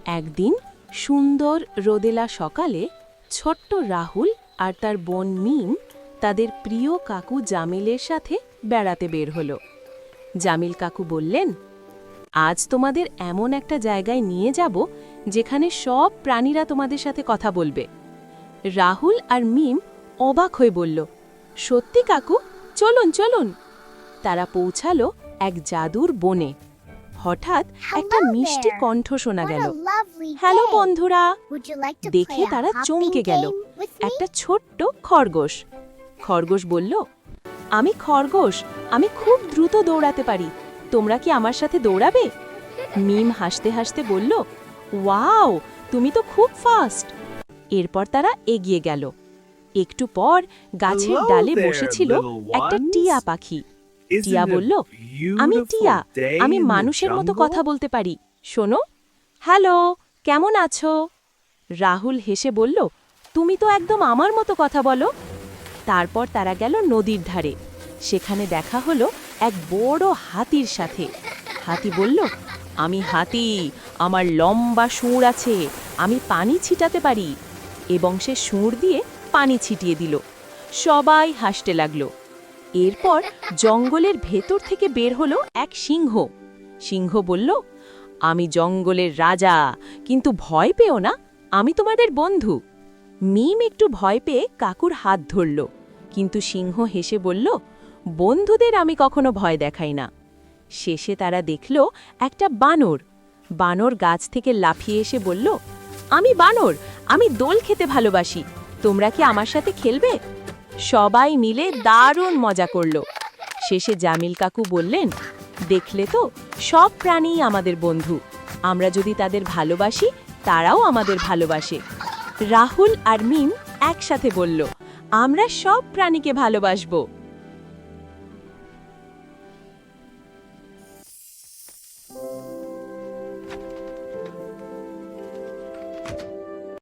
একদিন সুন্দর রোদেলা সকালে ছোট্ট রাহুল আর তার বোন মিম তাদের প্রিয় কাকু জামিলের সাথে বেড়াতে বের হলো। জামিল কাকু বললেন, আজ তোমাদের এমন একটা জায়গায় নিয়ে যাব যেখানে সব প্রাণীরা তোমাদের সাথে কথা বলবে। রাহুল আর মিম অবাক হয়ে বলল, সত্যি কাকু, চলুন চলুন। তারা পৌঁছালো এক জাদুর বনে। হঠাৎ একটা মিষ্টি কণ্ঠ শোনা গেল, হ্যালো বন্ধুরা। দেখে তারা চমকে গেল। একটা ছোট্ট খরগোশ। খরগোশ বলল, আমি খরগোশ, আমি খুব দ্রুত দৌড়াতে পারি, তোমরা কি আমার সাথে দৌড়াবে? মিম হাসতে হাসতে বলল, ওয়াও, তুমি তো খুব ফাস্ট। এরপর তারা এগিয়ে গেল। একটু পর গাছের ডালে বসেছিল একটা টিয়া পাখি। টিয়া বলল, আমি টিয়া, আমি মানুষের মতো কথা বলতে পারি, শোনো। হ্যালো, কেমন আছো? রাহুল হেসে বলল, তুমি তো একদম আমার মতো কথা বলো। তারপর তারা গেল নদীর ধারে। সেখানে দেখা হলো এক বড় হাতির সাথে। হাতি বলল, আমি হাতি, আমার লম্বা সুঁড় আছে, আমি পানি ছিটাতে পারি। এবং সে সুঁড় দিয়ে পানি ছিটিয়ে দিল। সবাই হাসতে লাগলো। এরপর জঙ্গলের ভেতর থেকে বের হলো এক সিংহ। সিংহ বলল, আমি জঙ্গলের রাজা, কিন্তু ভয় পেও না, আমি তোমাদের বন্ধু। মিম একটু ভয় পেয়ে কাকুর হাত ধরল, কিন্তু সিংহ হেসে বলল, বন্ধুদের আমি কখনো ভয় দেখাই না। শেষে তারা দেখল একটা বানর। বানর গাছ থেকে লাফিয়ে এসে বলল, আমি বানর, আমি দোল খেতে ভালোবাসি, তোমরা কি আমার সাথে খেলবে? সবাই মিলে দারুণ মজা করল। শেষে জামিল কাকু বললেন, দেখলে তো, সব প্রাণীই আমাদের বন্ধু, আমরা যদি তাদের ভালোবাসি তারাও আমাদের ভালোবাসে। রাহুল আর মিম একসাথে বলল, আমরা সব প্রাণীকে ভালোবাসবো।